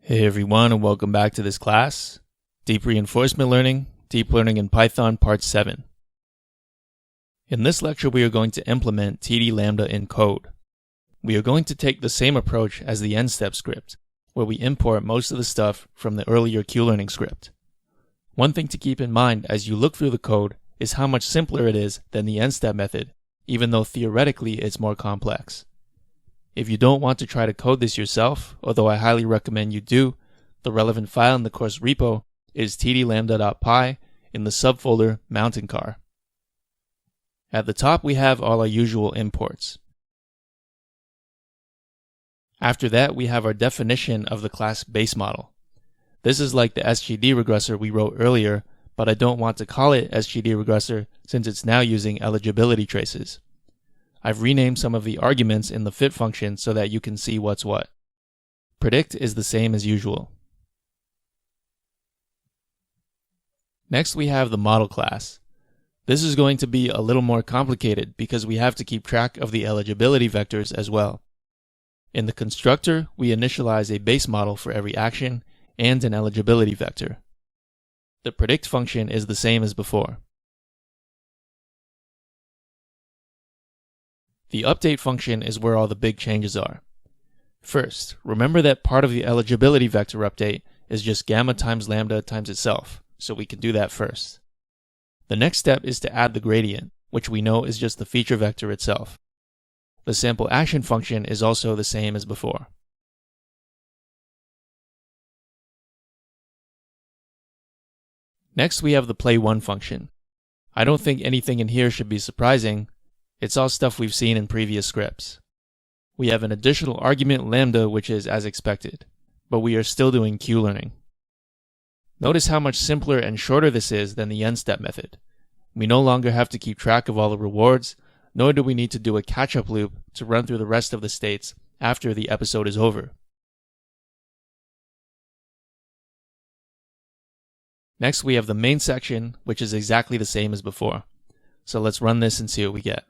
Hey everyone, and welcome back to this class, Deep Reinforcement Learning, Deep Learning in Python Part 7. In this lecture we are going to implement TD Lambda in code. We are going to take the same approach as the end-step script, where we import most of the stuff from the earlier Q-learning script. One thing to keep in mind as you look through the code is how much simpler it is than the end-step method, even though theoretically it's more complex. If you don't want to try to code this yourself, although I highly recommend you do, the relevant file in the course repo is tdlambda.py in the subfolder Mountain Car. At the top we have all our usual imports. After that we have our definition of the class base model. This is like the SGD regressor we wrote earlier, but I don't want to call it SGD regressor since it's now using eligibility traces. I've renamed some of the arguments in the fit function so that you can see what's what. Predict is the same as usual. Next we have the model class. This is going to be a little more complicated because we have to keep track of the eligibility vectors as well. In the constructor, we initialize a base model for every action and an eligibility vector. The predict function is the same as before. The update function is where all the big changes are. First, remember that part of the eligibility vector update is just gamma times lambda times itself, so we can do that first. The next step is to add the gradient, which we know is just the feature vector itself. The sample action function is also the same as before. Next we have the play1 function. I don't think anything in here should be surprising. It's all stuff we've seen in previous scripts. We have an additional argument lambda which is as expected, but we are still doing Q-learning. Notice how much simpler and shorter this is than the end-step method. We no longer have to keep track of all the rewards, nor do we need to do a catch-up loop to run through the rest of the states after the episode is over. Next we have the main section, which is exactly the same as before. So let's run this and see what we get.